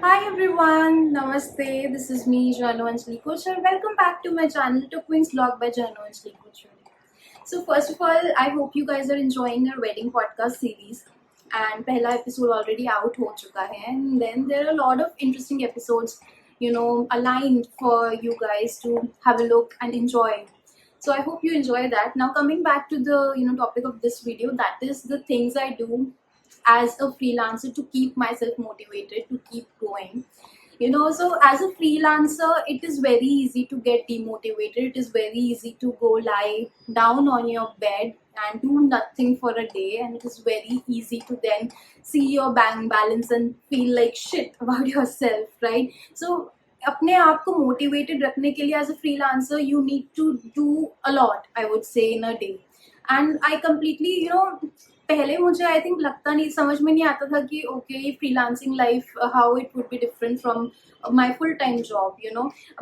Hi everyone, Namaste. This is me, Janu Anjali Kochar. Welcome back to my channel, To Queen's Vlog by Janu Anjali Kochar. So first of all, I hope you guys are enjoying our wedding podcast series. And पहला episode already out हो चुका है, and then there are a lot of interesting episodes, aligned for you guys to have a look and enjoy. So I hope you enjoy that. Now coming back to the topic of this video, that is the things I do as a freelancer to keep myself motivated to keep going. So as a freelancer, it is very easy to get demotivated. It is very easy to go lie down on your bed and do nothing for a day, and it is very easy to then see your bank balance and feel like shit about yourself, right? So अपने आप को motivated रखने के लिए as a freelancer you need to do a lot, I would say, in a day. And I completely पहले मुझे I think लगता नहीं, समझ में नहीं आता था कि okay freelancing life how it would be different from my full time job.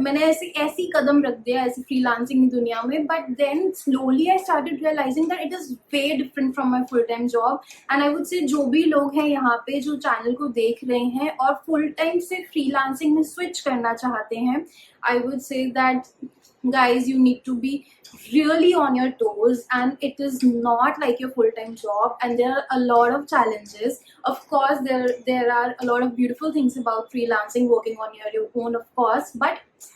मैंने ऐसी कदम रख दिया ऐसी फ्रीलांसिंग दुनिया में, but then slowly I started realizing that it is way different from my full time job. And I would say जो भी लोग हैं यहाँ पे जो चैनल को देख रहे हैं और फुल टाइम से फ्रीलांसिंग में स्विच करना चाहते हैं, I would say that guys, you need to be really on your toes, and it is not like your full-time job, and there are a lot of challenges. Of course, there are a lot of beautiful things about freelancing, working on your own, of course, but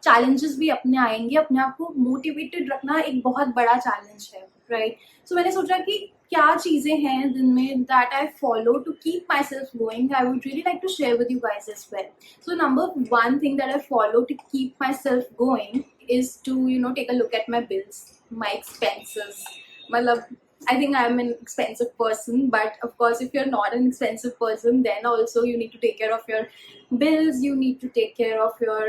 challenges भी अपने आएंगे. अपने आप को motivated रखना एक बहुत बड़ा चैलेंज है, राइट? सो मैंने सोचा कि क्या चीज़ें हैं दिन में that I follow to keep myself going. I would really like to share with you guys as well. So number one thing that I follow to keep myself going is to take a look at my bills, my expenses. Matlab, I think I'm an expensive person, but of course if you're not an expensive person, then also you need to take care of your bills. You need to take care of your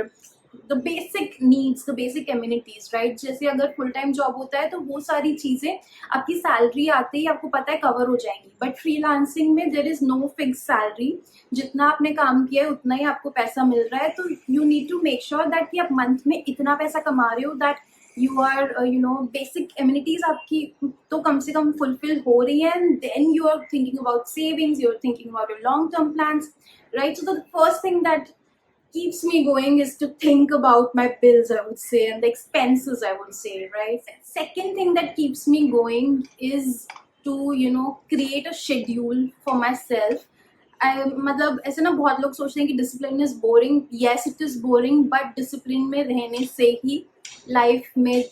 the basic needs, the basic amenities, right? जैसे अगर full time job होता है तो वो सारी चीज़ें आपकी salary आते ही आपको पता है कवर हो जाएंगी. बट फ्रीलांसिंग में there is no fix salary. जितना आपने काम किया है उतना ही आपको पैसा मिल रहा है. तो you need to make sure that कि आप मंथ में इतना पैसा कमा रहे हो that you are basic amenities आपकी तो कम से कम फुलफिल हो रही है. And then you are thinking about savings, you are thinking about your long term plans, right? So the first thing that keeps me going is to think about my bills, I would say, and the expenses, I would say, right? Second thing that keeps me going is to create a schedule for myself. मतलब ऐसे ना बहुत लोग सोचते हैं कि discipline is boring. Yes it is boring, but discipline में रहने से ही लाइफ में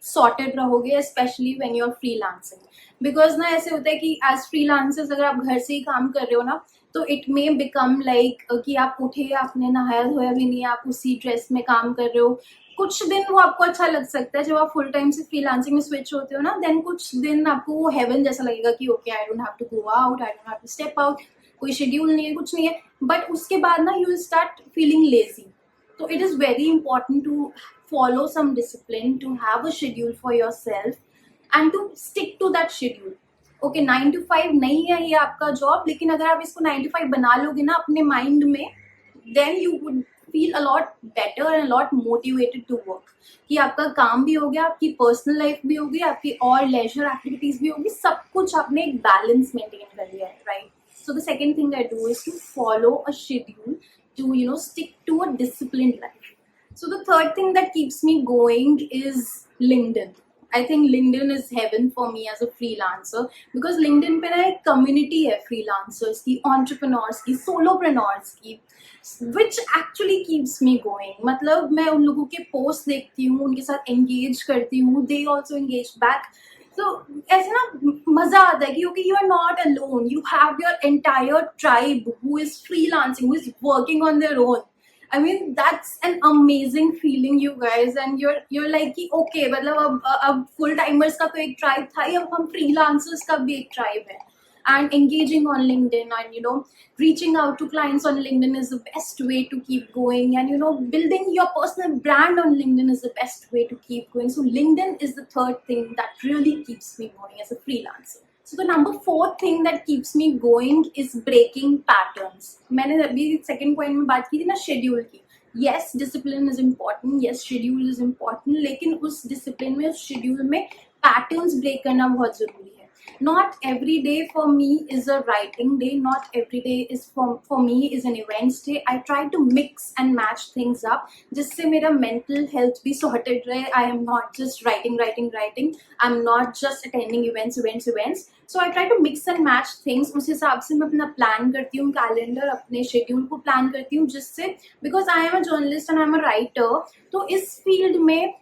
सॉर्टेड रहोगे, specially when you are freelancing. Because ना ऐसे होता है कि एज फ्रीलांसर्स अगर आप घर से ही काम कर रहे हो ना, तो इट मे बिकम लाइक कि आप उठे, आपने नहाया धोया भी नहीं, आप उसी ड्रेस में काम कर रहे हो. कुछ दिन वो आपको अच्छा लग सकता है. जब आप फुल टाइम से फ्रीलांसिंग में स्विच होते हो ना, देन कुछ दिन आपको वो हेवन जैसा लगेगा कि okay I don't have to go out, I don't have to step out, कोई शेड्यूल नहीं है, कुछ नहीं है. बट उसके बाद ना you start feeling lazy. So it is very important to follow some discipline, to have a schedule for yourself and to stick to that schedule. Okay, 9 to 5 नहीं है ये आपका जॉब, लेकिन अगर आप इसको 9 to 5 बना लोगे ना अपने माइंड में, then you would feel a lot better and a lot motivated to work. कि आपका काम भी हो गया, आपकी पर्सनल लाइफ भी होगी, आपकी और लेजर एक्टिविटीज भी होगी, सब कुछ आपने एक बैलेंस मेंटेन कर लिया है, right? So the second thing I do is to follow a schedule, to stick to a disciplined life. So the third thing that keeps me going is LinkedIn. I think LinkedIn is heaven for me as a freelancer, because LinkedIn पे ना एक community है freelancers की, entrepreneurs की, solopreneurs की, which actually keeps me going. मतलब मैं उन लोगों के post देखती हूँ, उनके साथ engage करती हूँ, they also engage back. So ऐसे ना मजा आता है कि okay, you are not alone, you have your entire tribe who is freelancing, who is working on their own. I mean that's an amazing feeling, you guys, and you're like कि okay, मतलब अब full timers का तो एक tribe था ही, अब हम freelancers का भी एक tribe है. And engaging on LinkedIn and reaching out to clients on LinkedIn is the best way to keep going, and building your personal brand on LinkedIn is the best way to keep going. So LinkedIn is the third thing that really keeps me going as a freelancer. So the number 4 thing that keeps me going is breaking patterns. मैंने अभी second point में बात की थी ना schedule की. Yes, discipline is important. Yes, schedule is important. लेकिन उस discipline में, उस schedule में patterns break करना बहुत जरूरी है. Not every day for me is a writing day, not every day is for me is an events day. I try to mix and match things up जिससे मेरा mental health भी sorted रहे. I am not just writing. I'm not just attending events. So I try to mix and match things. उस हिसाब से मैं अपना plan करती हूँ, calendar अपने schedule को plan करती हूँ जिससे, because I am a journalist and I am a writer, तो इस field में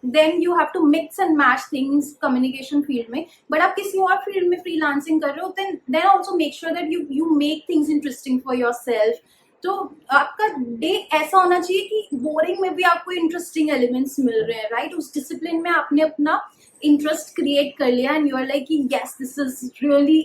then you have to mix and match things communication field में. But आप किसी और field में freelancing कर रहे हो, then also make sure that you make things interesting for yourself. तो आपका डे ऐसा होना चाहिए कि बोरिंग में भी आपको इंटरेस्टिंग एलिमेंट्स मिल रहे हैं, राइट? उस डिसिप्लिन में आपने अपना इंटरेस्ट क्रिएट कर लिया and you are like yes this is really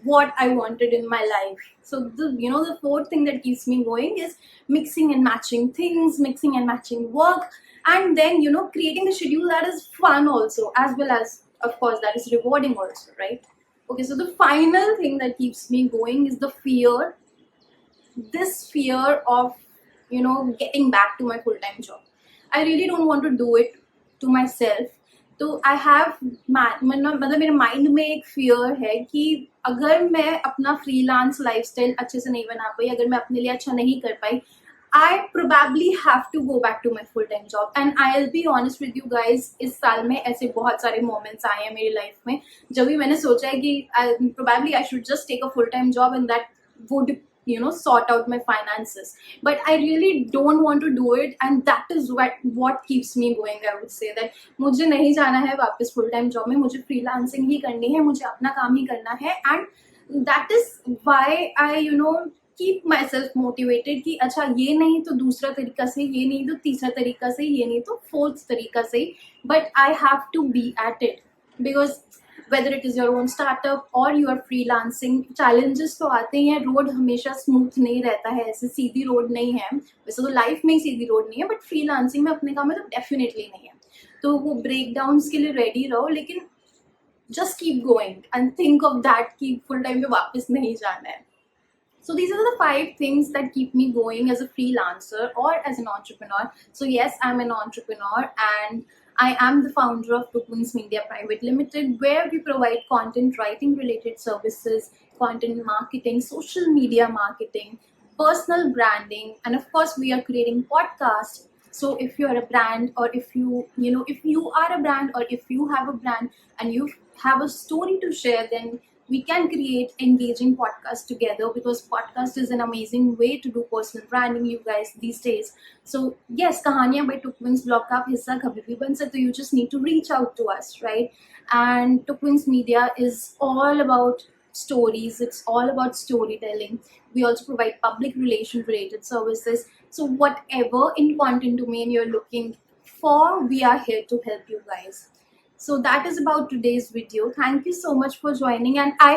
what I wanted in my life. So the fourth thing that keeps me going is mixing and matching things, mixing and matching work, and then creating a schedule that is fun also, as well as of course that is rewarding also, right? Okay, so the final thing that keeps me going is the fear, this fear of getting back to my full-time job. I really don't want to do it to myself. तो I have मतलब मेरे mind में एक fear है कि अगर मैं अपना फ्रीलांस लाइफस्टाइल अच्छे से नहीं बना पाई, अगर मैं अपने लिए अच्छा नहीं कर पाई, I probably have to go back to my full time job. And I will be honest with you guys, इस साल में ऐसे बहुत सारे मोमेंट्स आए हैं मेरी लाइफ में जब भी मैंने सोचा है कि probably I should just take a full time job and that would sort out my finances, but I really don't want to do it, and that is what keeps me going. I would say that मुझे नहीं जाना है वापस full time job में, मुझे freelancing ही करनी है, मुझे अपना काम ही करना है. And that is why I keep my self motivated कि अच्छा ये नहीं तो दूसरा तरीका से, ये नहीं तो तीसरा तरीका से, ये नहीं तो फोर्थ तरीका से, but I have to be at it. Because whether it is your own startup or you are freelancing, challenges तो आते हैं. रोड हमेशा स्मूथ नहीं रहता है, ऐसे सीधी रोड नहीं है. वैसे तो लाइफ में ही सीधी रोड नहीं है, बट फ्रीलांसिंग में अपने काम में तो डेफिनेटली नहीं है. तो वो ब्रेक डाउन्स के लिए रेडी रहो, लेकिन just keep going and think of that कि फुल टाइम पे वापस नहीं जाना है. So these are the 5 things that keep me going as a freelancer or as an entrepreneur. So yes, I'm an entrepreneur and I am the founder of Tupwings Media Private Limited, where we provide content writing related services, content marketing, social media marketing, personal branding, and of course we are creating podcasts. So if you're a brand, or if if you are a brand, or if you have a brand and you have a story to share, then we can create engaging podcasts together, because podcast is an amazing way to do personal branding, you guys, these days. So yes, Kahaniyan by Tupwings blog का आप हिस्सा कभी भी बन सकते हो. You just need to reach out to us, right? And Tupwings Media is all about stories. It's all about storytelling. We also provide public relation related services. So whatever in content domain you're looking for, we are here to help you guys. So that is about today's video. Thank you so much for joining, and I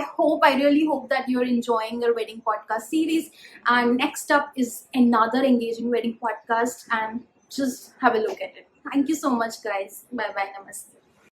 really hope that you're enjoying our wedding podcast series. And next up is another engaging wedding podcast, and just have a look at it. Thank you so much, guys. Bye bye. Namaste.